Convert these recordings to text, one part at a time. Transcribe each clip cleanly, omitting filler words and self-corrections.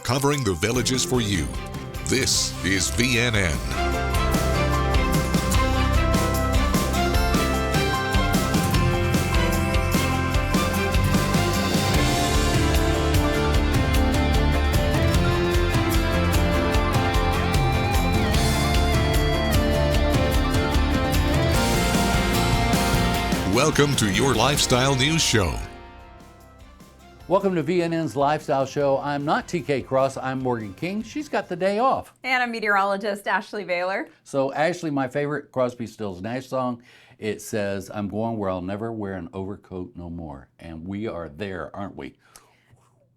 covering the villages for you. This is VNN. Welcome to your Lifestyle News Show. Welcome to VNN's Lifestyle Show. I'm not TK Cross, I'm Morgan King. She's got the day off. And I'm meteorologist Ashley Baylor. So Ashley, my favorite Crosby, Stills, Nash song, it says, I'm going where I'll never wear an overcoat no more. And we are there, aren't we?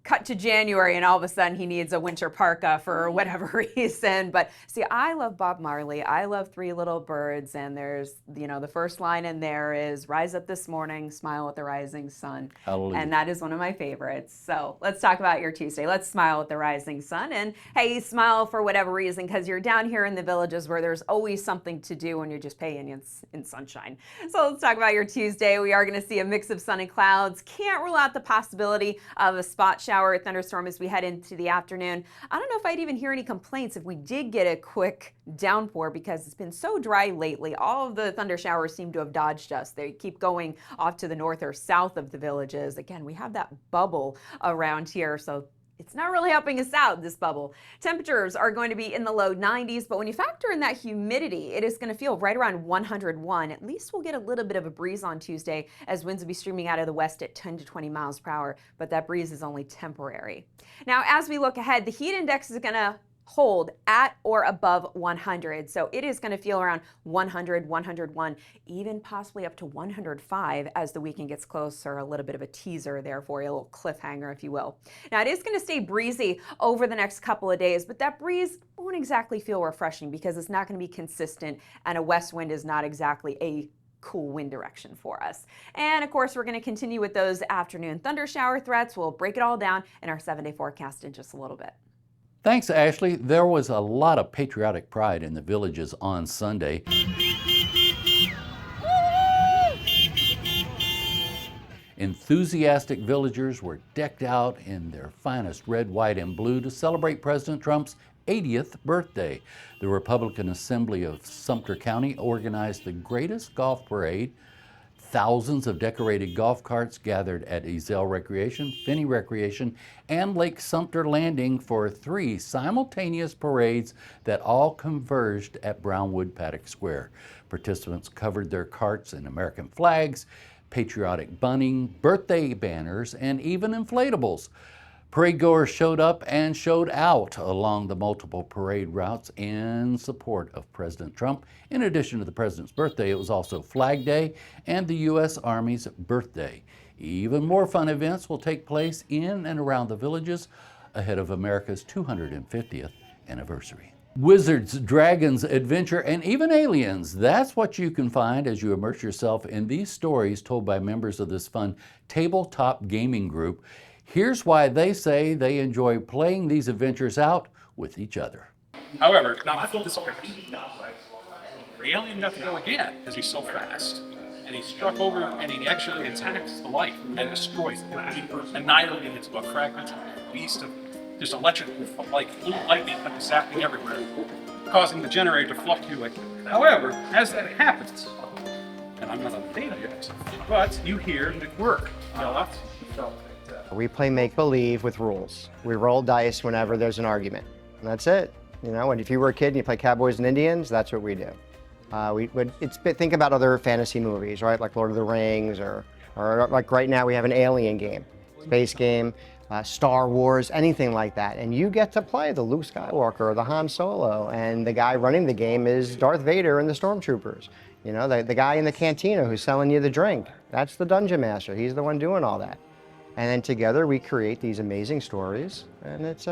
Cut to January and all of a sudden he needs a winter parka for whatever reason. But see, I love Bob Marley. I love Three Little Birds. And there's, the first line in there is rise up this morning, smile at the rising sun. Hallelujah. And that is one of my favorites. So let's talk about your Tuesday. Let's smile at the rising sun. And hey, smile for whatever reason, because you're down here in the villages where there's always something to do when you're just paying in sunshine. So let's talk about your Tuesday. We are going to see a mix of sun and clouds. Can't rule out the possibility of a spot shower or thunderstorm as we head into the afternoon. I don't know if I'd even hear any complaints if we did get a quick downpour because it's been so dry lately. All of the thunder showers seem to have dodged us. They keep going off to the north or south of the villages. Again, we have that bubble around here, so it's not really helping us out, this bubble. Temperatures are going to be in the low 90s, but when you factor in that humidity, it is going to feel right around 101. At least we'll get a little bit of a breeze on Tuesday as winds will be streaming out of the west at 10 to 20 miles per hour, but that breeze is only temporary. Now, as we look ahead, the heat index is going to hold at or above 100. So it is going to feel around 100, 101, even possibly up to 105 as the weekend gets closer. A little bit of a teaser there for you, a little cliffhanger, if you will. Now, it is going to stay breezy over the next couple of days, but that breeze won't exactly feel refreshing because it's not going to be consistent, and a west wind is not exactly a cool wind direction for us. And of course, we're going to continue with those afternoon thunder shower threats. We'll break it all down in our 7-day forecast in just a little bit. Thanks, Ashley. There was a lot of patriotic pride in the villages on Sunday. Enthusiastic villagers were decked out in their finest red, white, and blue to celebrate President Trump's 80th birthday. The Republican Assembly of Sumter County organized the greatest golf parade. Thousands of decorated golf carts gathered at Ezell Recreation, Finney Recreation, and Lake Sumter Landing for 3 simultaneous parades that all converged at Brownwood Paddock Square. Participants covered their carts in American flags, patriotic bunting, birthday banners, and even inflatables. Parade goers showed up and showed out along the multiple parade routes in support of President Trump. In addition to the president's birthday, it was also Flag Day and the U.S. Army's birthday. Even more fun events will take place in and around the villages ahead of America's 250th anniversary. Wizards, dragons, adventure, and even aliens. That's what you can find as you immerse yourself in these stories told by members of this fun tabletop gaming group. Here's why they say they enjoy playing these adventures out with each other. However, now I feel this the alien got to go again because he's so fast. And he struck over and he actually attacks the light and destroys it. He annihilated it to a fragmented beast of just electric, like blue lightning that was zapping everywhere, causing the generator to fluctuate. However, as that happens, and I'm not on the data yet, but you hear it work. We play make-believe with rules. We roll dice whenever there's an argument, and that's it. And if you were a kid and you play Cowboys and Indians, that's what we do. Think about other fantasy movies, right? Like Lord of the Rings, or like right now we have an Alien game, space game, Star Wars, anything like that. And you get to play the Luke Skywalker or the Han Solo, and the guy running the game is Darth Vader and the Stormtroopers. The guy in the cantina who's selling you the drink, that's the Dungeon Master. He's the one doing all that. And then together we create these amazing stories, and it's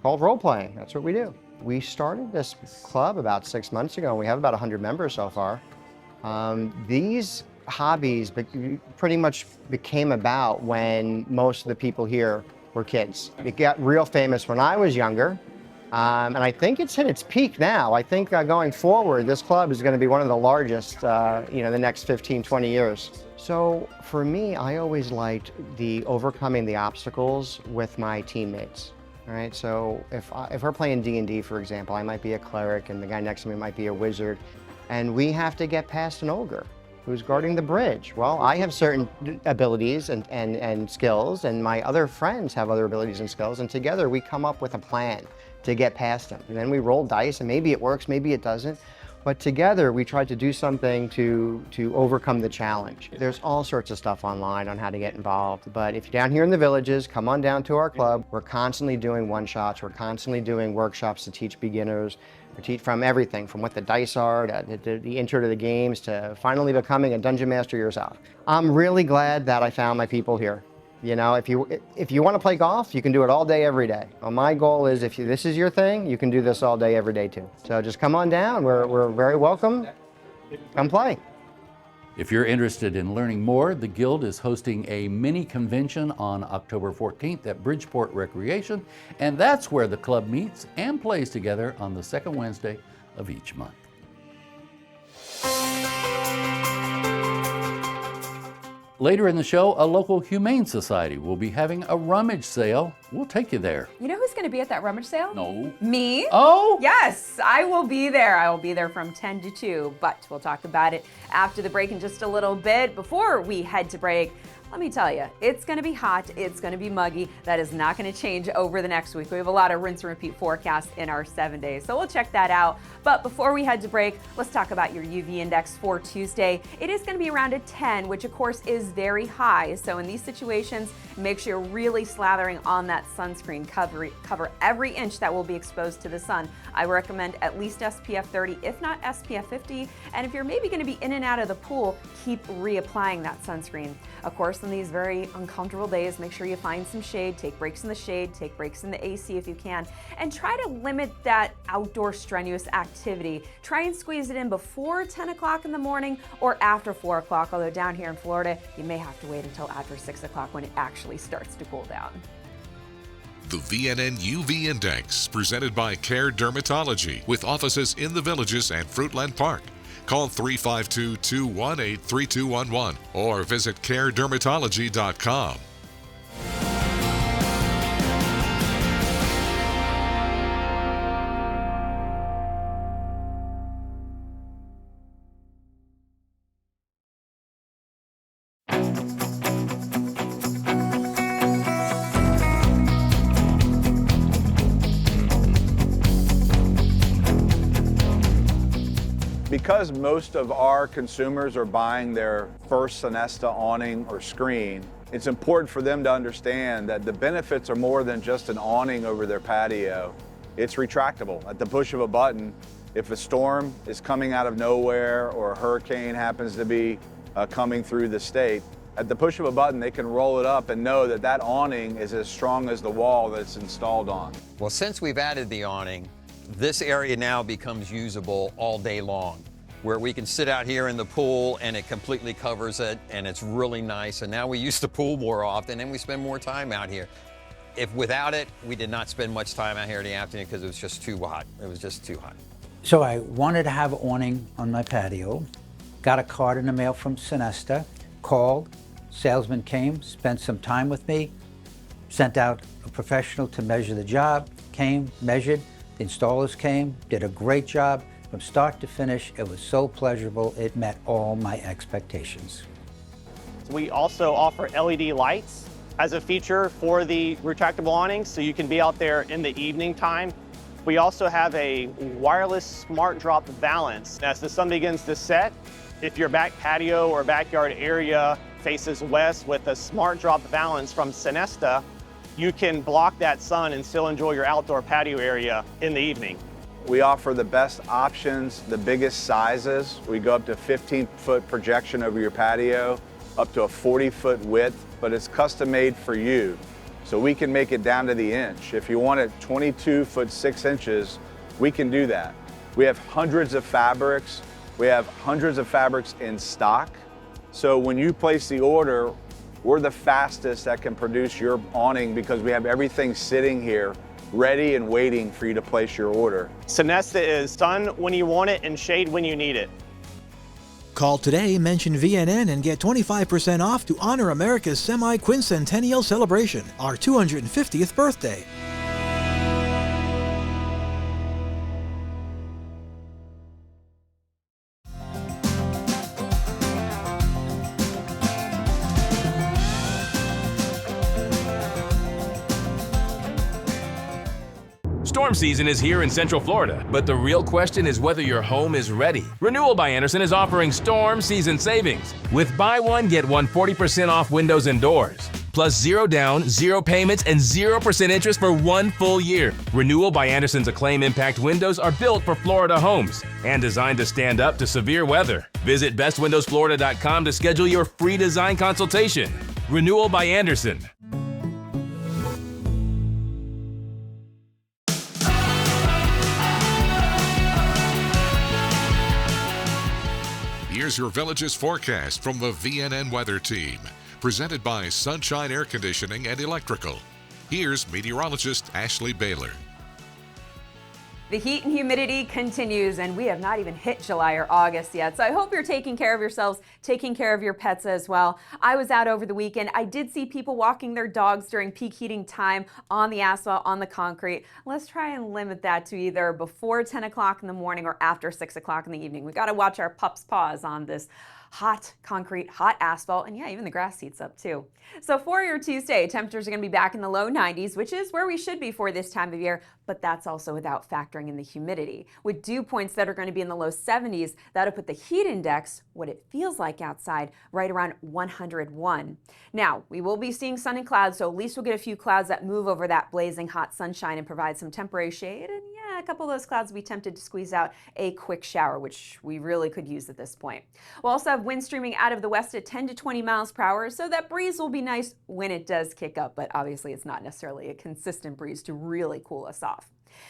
called role-playing. That's what we do. We started this club about 6 months ago, and we have about 100 members so far. These hobbies pretty much became about when most of the people here were kids. It got real famous when I was younger, and I think it's hit its peak now. I think going forward, this club is going to be one of the largest, the next 15, 20 years. So for me, I always liked overcoming the obstacles with my teammates. All right, so if we're playing D&D, for example, I might be a cleric and the guy next to me might be a wizard, and we have to get past an ogre who's guarding the bridge. Well, I have certain abilities and skills, and my other friends have other abilities and skills, and together we come up with a plan to get past them. And then we roll dice, and maybe it works, maybe it doesn't. But together we try to do something to overcome the challenge. There's all sorts of stuff online on how to get involved. But if you're down here in the villages, come on down to our club. We're constantly doing one-shots. We're constantly doing workshops to teach beginners. We teach from everything, from what the dice are, to the intro to the games, to finally becoming a dungeon master yourself. I'm really glad that I found my people here. You know, if you want to play golf, you can do it all day, every day. Well, my goal is this is your thing, you can do this all day, every day too. So just come on down. We're very welcome. Come play. If you're interested in learning more, the Guild is hosting a mini convention on October 14th at Bridgeport Recreation, and that's where the club meets and plays together on the second Wednesday of each month. Later in the show, a local humane society will be having a rummage sale. We'll take you there. You know who's going to be at that rummage sale? No. Me? Oh? Yes, I will be there. I will be there from 10 to 2, but we'll talk about it after the break in just a little bit. Before we head to break, let me tell you, it's going to be hot, it's going to be muggy. That is not going to change over the next week. We have a lot of rinse and repeat forecasts in our 7 days, so we'll check that out. But before we head to break, let's talk about your UV index for Tuesday. It is going to be around a 10, which of course is very high. So in these situations, make sure you're really slathering on that sunscreen. Cover every inch that will be exposed to the sun. I recommend at least SPF 30, if not SPF 50. And if you're maybe going to be in and out of the pool, keep reapplying that sunscreen. Of course, on these very uncomfortable days, make sure you find some shade, take breaks in the shade, take breaks in the AC if you can, and try to limit that outdoor strenuous activity. Try and squeeze it in before 10 o'clock in the morning or after 4 o'clock, although down here in Florida, you may have to wait until after 6 o'clock when it actually starts to cool down. The VNN UV Index, presented by Care Dermatology, with offices in the Villages and Fruitland Park. Call 352-218-3211 or visit caredermatology.com. Because most of our consumers are buying their first Sonesta awning or screen, it's important for them to understand that the benefits are more than just an awning over their patio. It's retractable. At the push of a button, if a storm is coming out of nowhere or a hurricane happens to be coming through the state, at the push of a button, they can roll it up and know that that awning is as strong as the wall that it's installed on. Well, since we've added the awning, this area now becomes usable all day long, where we can sit out here in the pool and it completely covers it and it's really nice. And now we use the pool more often and we spend more time out here. If without it, we did not spend much time out here in the afternoon because it was just too hot. It was just too hot. So I wanted to have an awning on my patio, got a card in the mail from Sonesta, called, salesman came, spent some time with me, sent out a professional to measure the job, came, measured, the installers came, did a great job. From start to finish, it was so pleasurable, it met all my expectations. We also offer LED lights as a feature for the retractable awnings, so you can be out there in the evening time. We also have a wireless smart drop balance. As the sun begins to set, if your back patio or backyard area faces west with a smart drop balance from Sonesta, you can block that sun and still enjoy your outdoor patio area in the evening. We offer the best options, the biggest sizes. We go up to 15-foot projection over your patio, up to a 40-foot width, but it's custom made for you. So we can make it down to the inch. If you want it 22 foot 6 inches, we can do that. We have hundreds of fabrics. We have hundreds of fabrics in stock. So when you place the order, we're the fastest that can produce your awning because we have everything sitting here ready and waiting for you to place your order. Sonesta is sun when you want it and shade when you need it. Call today, mention VNN, and get 25% off to honor America's semi-quincentennial celebration, our 250th birthday. Storm season is here in Central Florida, but the real question is whether your home is ready. Renewal by Andersen is offering storm season savings with buy one, get one 40% off windows and doors. Plus 0 down, 0 payments, and 0% interest for 1 full year. Renewal by Andersen's Acclaim Impact windows are built for Florida homes and designed to stand up to severe weather. Visit bestwindowsflorida.com to schedule your free design consultation. Renewal by Andersen. Here's your Village's forecast from the VNN Weather Team. Presented by Sunshine Air Conditioning and Electrical. Here's meteorologist Ashley Baylor. The heat and humidity continues, and we have not even hit July or August yet. So I hope you're taking care of yourselves, taking care of your pets as well. I was out over the weekend. I did see people walking their dogs during peak heating time on the asphalt, on the concrete. Let's try and limit that to either before 10 o'clock in the morning or after 6 o'clock in the evening. We got to watch our pups' paws on this hot concrete, hot asphalt, and yeah, even the grass heats up too. So for your Tuesday, temperatures are going to be back in the low 90s, which is where we should be for this time of year, but that's also without factoring in the humidity. With dew points that are going to be in the low 70s, that'll put the heat index, what it feels like outside, right around 101. Now, we will be seeing sun and clouds, so at least we'll get a few clouds that move over that blazing hot sunshine and provide some temporary shade, and yeah, a couple of those clouds will be tempted to squeeze out a quick shower, which we really could use at this point. We'll also have wind streaming out of the west at 10 to 20 miles per hour, so that breeze will be nice when it does kick up, but obviously it's not necessarily a consistent breeze to really cool us off.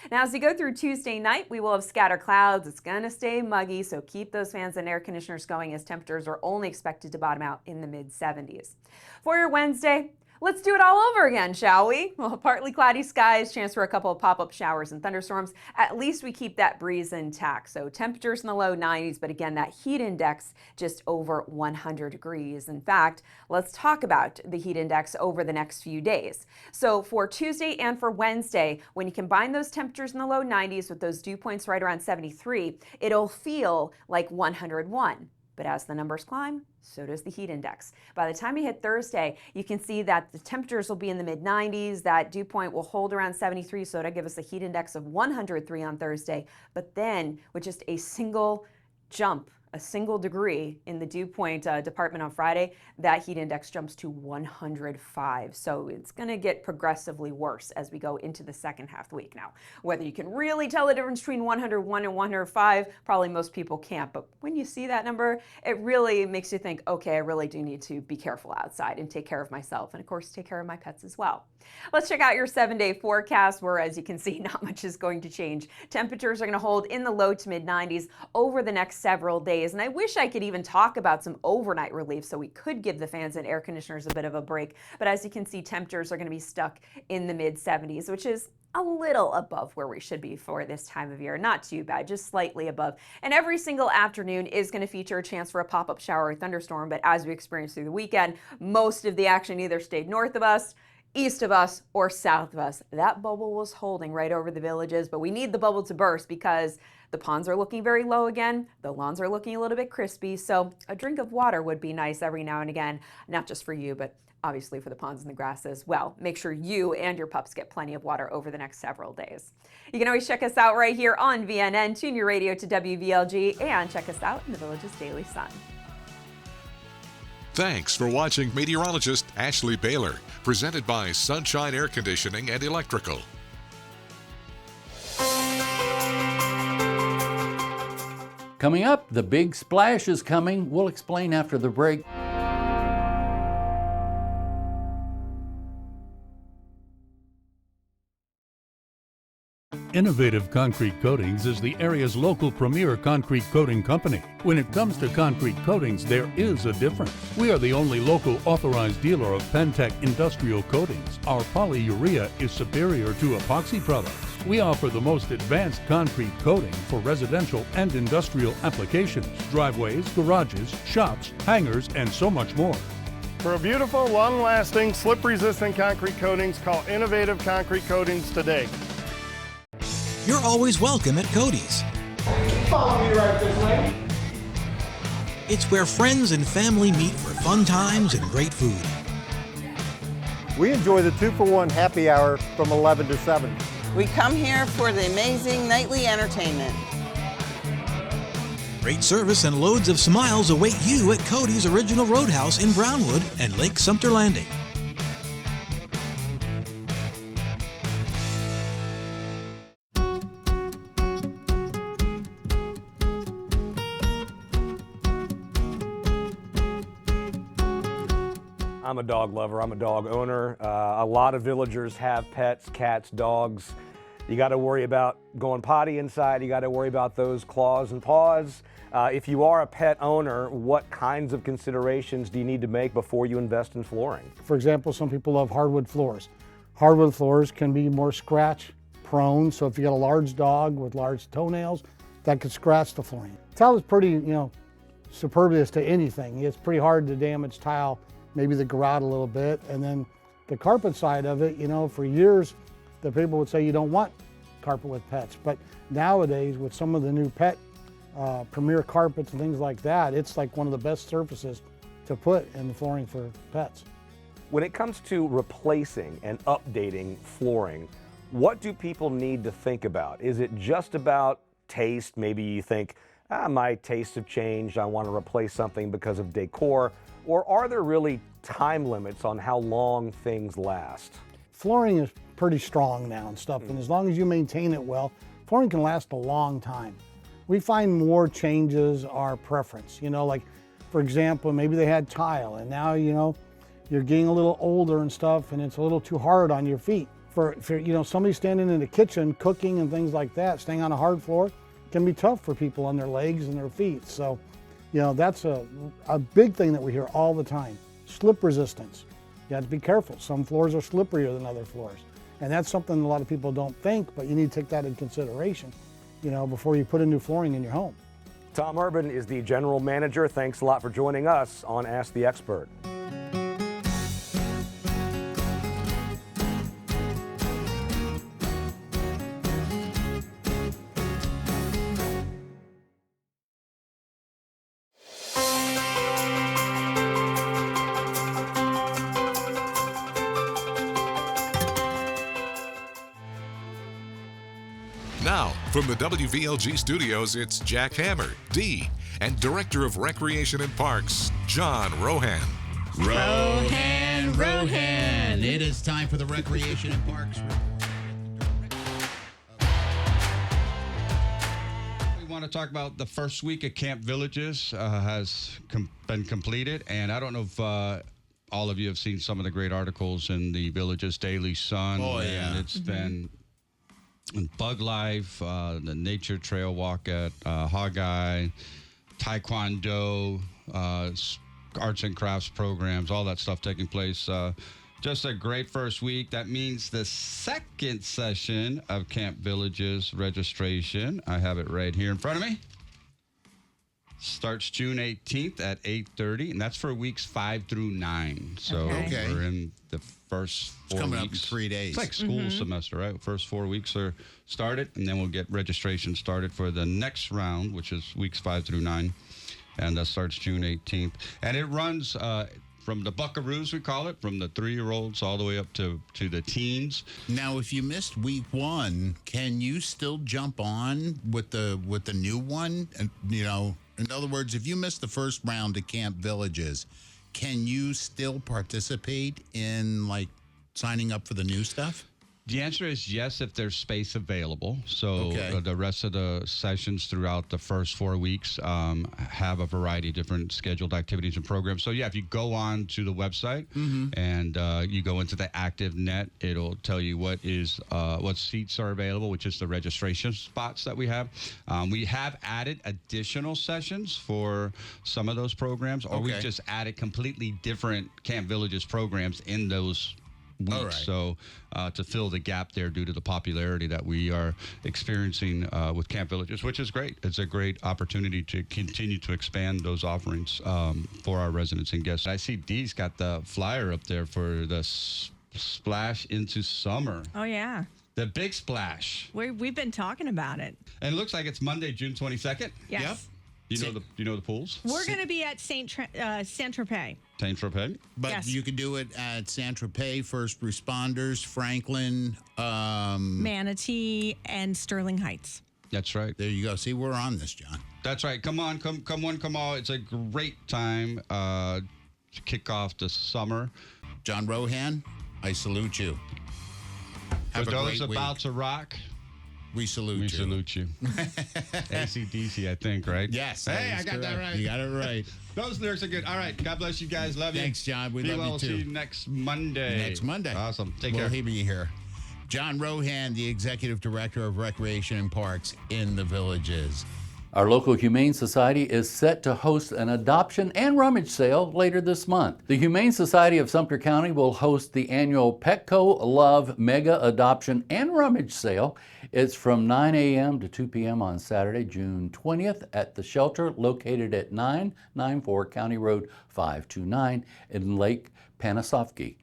Now, as we go through Tuesday night, we will have scattered clouds. It's going to stay muggy, so keep those fans and air conditioners going as temperatures are only expected to bottom out in the mid-70s. For your Wednesday, let's do it all over again, shall we? Well, partly cloudy skies, chance for a couple of pop-up showers and thunderstorms. At least we keep that breeze intact. So temperatures in the low 90s, but again, that heat index just over 100 degrees. In fact, let's talk about the heat index over the next few days. So for Tuesday and for Wednesday, when you combine those temperatures in the low 90s with those dew points right around 73, it'll feel like 101. But as the numbers climb, so does the heat index. By the time you hit Thursday, you can see that the temperatures will be in the mid-90s. That dew point will hold around 73, so it'll give us a heat index of 103 on Thursday. But then, with just a single jump, a single degree in the dew point department on Friday, that heat index jumps to 105. So it's going to get progressively worse as we go into the second half of the week. Now, whether you can really tell the difference between 101 and 105, probably most people can't. But when you see that number, it really makes you think, okay, I really do need to be careful outside and take care of myself. And of course, take care of my pets as well. Let's check out your 7-day forecast where, as you can see, not much is going to change. Temperatures are going to hold in the low to mid 90s over the next several days. And I wish I could even talk about some overnight relief so we could give the fans and air conditioners a bit of a break. But as you can see, temperatures are going to be stuck in the mid 70s, which is a little above where we should be for this time of year. Not too bad, just slightly above. And every single afternoon is going to feature a chance for a pop-up shower or thunderstorm. But as we experienced through the weekend, most of the action either stayed north of us, east of us, or south of us. That bubble was holding right over the Villages, but we need the bubble to burst because the ponds are looking very low again. The lawns are looking a little bit crispy, so a drink of water would be nice every now and again, not just for you, but obviously for the ponds and the grass as well. Make sure you and your pups get plenty of water over the next several days. You can always check us out right here on VNN, tune your radio to WVLG, and check us out in the Villages Daily Sun. Thanks for watching meteorologist Ashley Baylor, presented by Sunshine Air Conditioning and Electrical. Coming up, the big splash is coming. We'll explain after the break. Innovative Concrete Coatings is the area's local premier concrete coating company. When it comes to concrete coatings, there is a difference. We are the only local authorized dealer of Pentec industrial coatings. Our polyurea is superior to epoxy products. We offer the most advanced concrete coating for residential and industrial applications, driveways, garages, shops, hangars, and so much more. For a beautiful, long-lasting, slip-resistant concrete coatings, call Innovative Concrete Coatings today. You're always welcome at Cody's. Follow me right this way. It's where friends and family meet for fun times and great food. We enjoy the 2-for-1 happy hour from 11 to 7. We come here for the amazing nightly entertainment. Great service and loads of smiles await you at Cody's Original Roadhouse in Brownwood and Lake Sumter Landing. I'm a dog lover. I'm a dog owner. A lot of villagers have pets, cats, dogs. You got to worry about going potty inside. You got to worry about those claws and paws. If you are a pet owner, what kinds of considerations do you need to make before you invest in flooring? For example, some people love hardwood floors. Hardwood floors can be more scratch prone, so if you got a large dog with large toenails, that could scratch the flooring. Tile is pretty, superfluous to anything. It's pretty hard to damage tile, maybe the grout a little bit, and then the carpet side of it, for years, the people would say you don't want carpet with pets, but nowadays with some of the new pet Premier carpets and things like that, it's like one of the best surfaces to put in the flooring for pets. When it comes to replacing and updating flooring, what do people need to think about? Is it just about taste? Maybe you think, my tastes have changed, I want to replace something because of decor, or are there really time limits on how long things last? Flooring is pretty strong now and stuff, and as long as you maintain it well, flooring can last a long time. We find more changes our preference. Like for example, maybe they had tile and now, you're getting a little older and stuff and it's a little too hard on your feet. For somebody standing in the kitchen cooking and things like that, staying on a hard floor can be tough for people on their legs and their feet. So, that's a big thing that we hear all the time. Slip resistance. You have to be careful. Some floors are slipperier than other floors. And that's something a lot of people don't think, but you need to take that into consideration, before you put in new flooring in your home. Tom Urban is the general manager. Thanks a lot for joining us on Ask the Expert. Now, from the WVLG studios, it's Jack Hammer, D, and Director of Recreation and Parks, John Rohan. Rohan. It is time for the Recreation and Parks. We want to talk about the first week at Camp Villages has been completed, and I don't know if all of you have seen some of the great articles in the Villages Daily Sun. Oh, yeah. And it's been Bug Life, the Nature Trail Walk at Hog-Eye, Taekwondo, arts and crafts programs, all that stuff taking place. Just a great first week. That means the second session of Camp Villages registration, I have it right here in front of me, starts June 18th at 8:30, and that's for weeks 5 through 9. So we're in the first 4 weeks. Coming up in 3 days. It's like school semester, right? First 4 weeks are started, and then we'll get registration started for the next round, which is weeks 5 through 9, and that starts June 18th. And it runs from the buckaroos, we call it, from the 3-year-olds all the way up to the teens. Now, if you missed week 1, can you still jump on with the new one? And in other words, if you missed the first round at Camp Villages, can you still participate in signing up for the new stuff? The answer is yes, if there's space available. So the rest of the sessions throughout the first 4 weeks have a variety of different scheduled activities and programs. So yeah, if you go on to the website and you go into the ActiveNet, it'll tell you what seats are available, which is the registration spots that we have. We have added additional sessions for some of those programs, or we've just added completely different Camp Villages programs in those weeks. So to fill the gap there due to the popularity that we are experiencing with Camp Villages, which is great. It's a great opportunity to continue to expand those offerings for our residents and guests. I see Dee's got the flyer up there for the Splash into Summer. Oh, yeah. The big splash. We've been talking about it. And it looks like it's Monday, June 22nd. Yes. Yep. You know the pools? We're going to be at Saint-Tropez. Saint-Tropez? But Yes. you can do it at Saint-Tropez, First Responders, Franklin. Manatee and Sterling Heights. That's right. There you go. See, we're on this, John. That's right. Come on, come one, come all. It's a great time to kick off the summer. John Rohan, I salute you. For those about to rock, we salute you. We salute you. AC/DC, I think, right? Yes. Hey, I got that right. You got it right. Those lyrics are good. All right. God bless you guys. Love you. Thanks, John. We Be love well. you too. See you next Monday. Next Monday. Awesome. Take We'll care. be here. John Rohan, the Executive Director of Recreation and Parks in the Villages. Our local Humane Society is set to host an adoption and rummage sale later this month. The Humane Society of Sumter County will host the annual Petco Love Mega Adoption and Rummage Sale. It's from 9 a.m. to 2 p.m. on Saturday, June 20th at the shelter located at 994 County Road 529 in Lake Panasoffkee.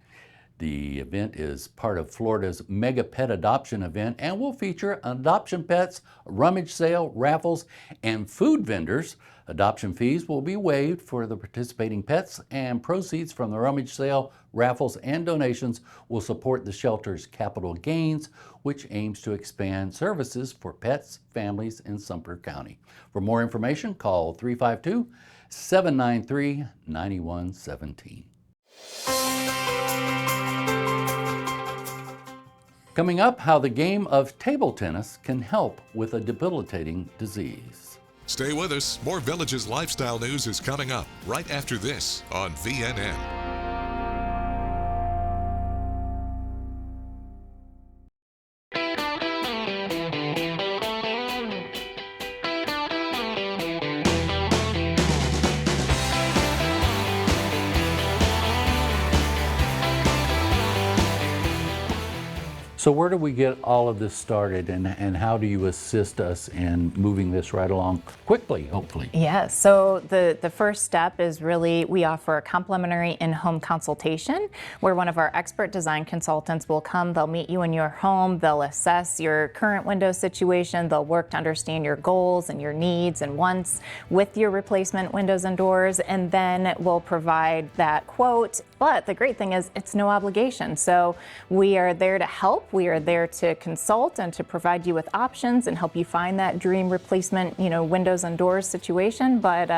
The event is part of Florida's Mega Pet Adoption event and will feature adoption pets, a rummage sale, raffles, and food vendors. Adoption fees will be waived for the participating pets, and proceeds from the rummage sale, raffles, and donations will support the shelter's capital gains, which aims to expand services for pets, families in Sumter County. For more information, call 352-793-9117. Coming up, how the game of table tennis can help with a debilitating disease. Stay with us. More Villages lifestyle news is coming up right after this on VNN. So where do we get all of this started, and how do you assist us in moving this right along quickly, hopefully? Yes, so the first step is really we offer a complimentary in-home consultation where one of our expert design consultants will come, they'll meet you in your home, they'll assess your current window situation, they'll work to understand your goals and your needs and wants with your replacement windows and doors, and then we'll provide that quote. But the great thing is it's no obligation. So we are there to help. We are there to consult and to provide you with options and help you find that dream replacement, windows and doors situation. But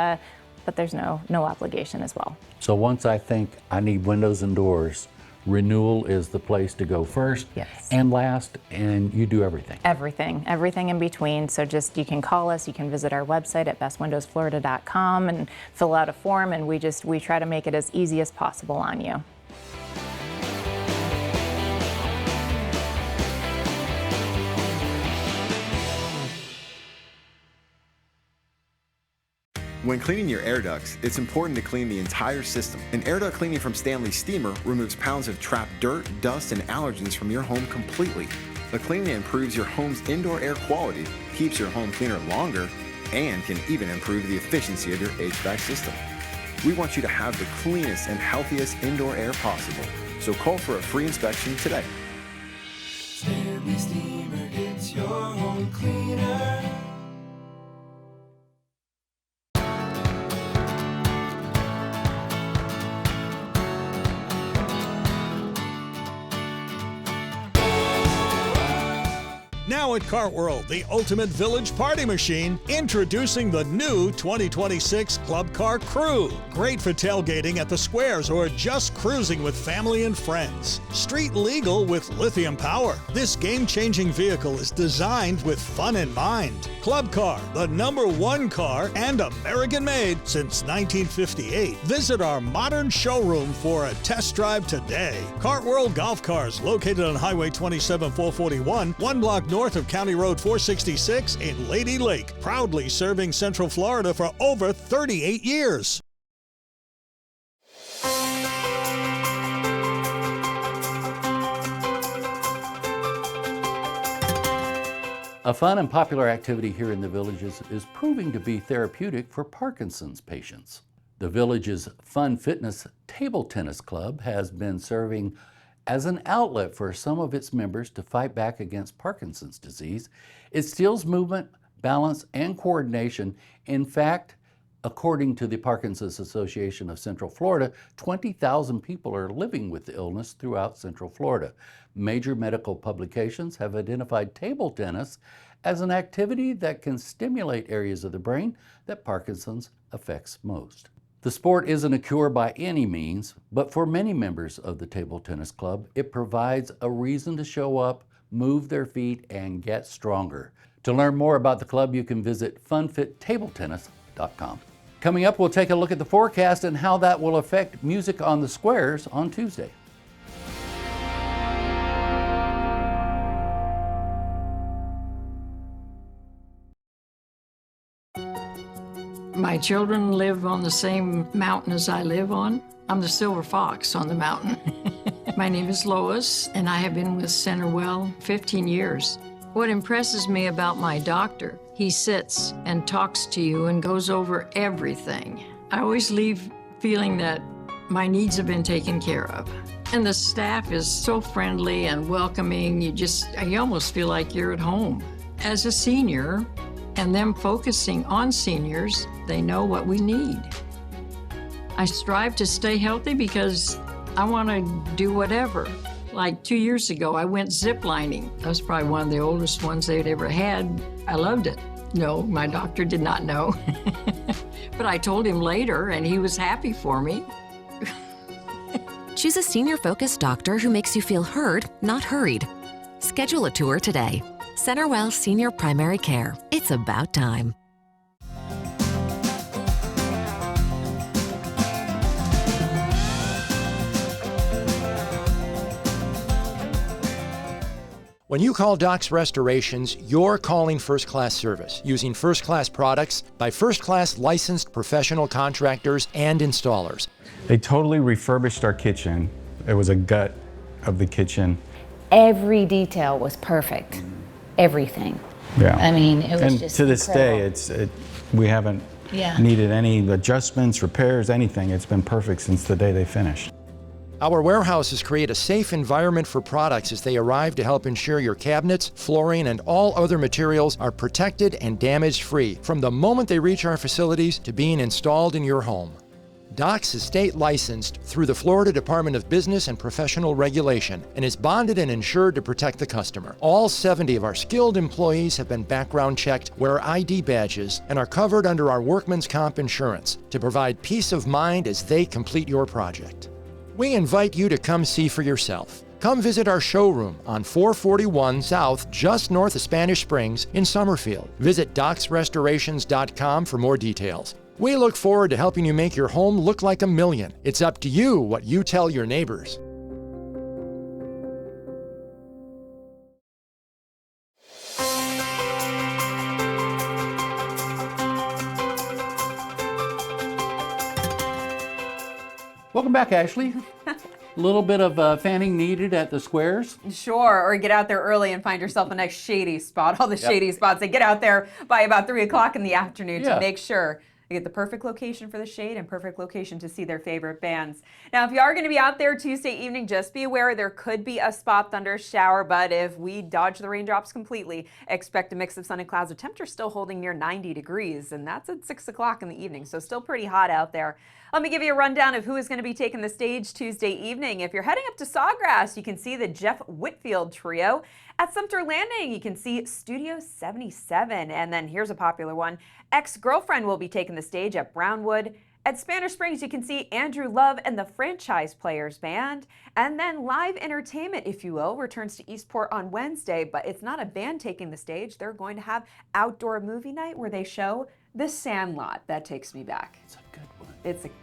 there's no obligation as well. So once I think I need windows and doors, renewal is the place to go first. Yes. And last, and you do everything. Everything in between. So you can call us, you can visit our website at bestwindowsflorida.com and fill out a form, and we try to make it as easy as possible on you. When cleaning your air ducts, it's important to clean the entire system. An air duct cleaning from Stanley Steamer removes pounds of trapped dirt, dust, and allergens from your home completely. The cleaning improves your home's indoor air quality, keeps your home cleaner longer, and can even improve the efficiency of your HVAC system. We want you to have the cleanest and healthiest indoor air possible. So call for a free inspection today. Stanley Steamer gets your home cleaner. Now at Cartworld, the ultimate village party machine, introducing the new 2026 Club Car Crew. Great for tailgating at the squares or just cruising with family and friends. Street legal with lithium power. This game-changing vehicle is designed with fun in mind. Club Car, the #1 car and American-made since 1958. Visit our modern showroom for a test drive today. Cartworld Golf Cars, located on Highway 27 441, 1 block north of County Road 466 in Lady Lake, proudly serving Central Florida for over 38 years. A fun and popular activity here in the Villages is proving to be therapeutic for Parkinson's patients. The Villages Fun Fitness Table Tennis Club has been serving as an outlet for some of its members to fight back against Parkinson's disease. It steals movement, balance, and coordination. In fact, According to the Parkinson's Association of Central Florida, 20,000 people are living with the illness throughout Central Florida. Major medical publications have identified table tennis as an activity that can stimulate areas of the brain that Parkinson's affects most. The sport isn't a cure by any means, but for many members of the Table Tennis Club, it provides a reason to show up, move their feet, and get stronger. To learn more about the club, you can visit funfittabletennis.com. Coming up, we'll take a look at the forecast and how that will affect music on the squares on Tuesday. My children live on the same mountain as I live on. I'm the silver fox on the mountain. My name is Lois, and I have been with Centerwell 15 years. What impresses me about my doctor, he sits and talks to you and goes over everything. I always leave feeling that my needs have been taken care of. And the staff is so friendly and welcoming, you almost feel like you're at home. As a senior, and them focusing on seniors, they know what we need. I strive to stay healthy because I want to do whatever. Like 2 years ago, I went ziplining. That was probably one of the oldest ones they'd ever had. I loved it. No, my doctor did not know. But I told him later, and he was happy for me. Choose a senior-focused doctor who makes you feel heard, not hurried. Schedule a tour today. Centerwell Senior Primary Care. It's about time. When you call Doc's Restorations, you're calling first-class service, using first-class products by first-class licensed professional contractors and installers. They totally refurbished our kitchen. It was a gut of the kitchen. Every detail was perfect. Everything. Yeah. I mean, it was and just to this incredible. day, we haven't needed any adjustments, repairs, anything. It's been perfect since the day they finished. Our warehouses create a safe environment for products as they arrive to help ensure your cabinets, flooring, and all other materials are protected and damage-free from the moment they reach our facilities to being installed in your home. Doc's is state licensed through the Florida Department of Business and Professional Regulation and is bonded and insured to protect the customer. All 70 of our skilled employees have been background checked, wear ID badges, and are covered under our workman's comp insurance to provide peace of mind as they complete your project. We invite you to come see for yourself. Come visit our showroom on 441 South, just north of Spanish Springs in Summerfield. Visit docsrestorations.com for more details. We look forward to helping you make your home look like a million. It's up to you what you tell your neighbors. Welcome back, Ashley. A little bit of fanning needed at the squares. Sure, or get out there early and find yourself a nice shady spot. All the shady spots, they get out there by about 3 o'clock in the afternoon to make sure they get the perfect location for the shade and perfect location to see their favorite bands. Now, if you are going to be out there Tuesday evening, just be aware there could be a spot thunder shower, but if we dodge the raindrops completely, expect a mix of sun and clouds. The temperature's still holding near 90 degrees, and that's at 6 o'clock in the evening, so still pretty hot out there. Let me give you a rundown of who is going to be taking the stage Tuesday evening. If you're heading up to Sawgrass, you can see the Jeff Whitfield Trio. At Sumter Landing, you can see Studio 77. And then here's a popular one. Ex-Girlfriend will be taking the stage at Brownwood. At Spanish Springs, you can see Andrew Love and the Franchise Players Band. And then live entertainment, if you will, returns to Eastport on Wednesday, but it's not a band taking the stage. They're going to have outdoor movie night where they show The Sandlot. That takes me back. It's a good one. It's a good one.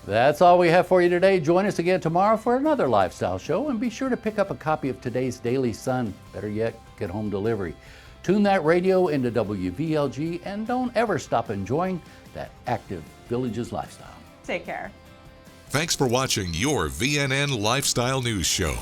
That's all we have for you today. Join us again tomorrow for another lifestyle show, and be sure to pick up a copy of today's Daily Sun. Better yet, get home delivery. Tune that radio into WVLG, and don't ever stop enjoying that active Villages lifestyle. Take care. Thanks for watching your VNN Lifestyle News Show.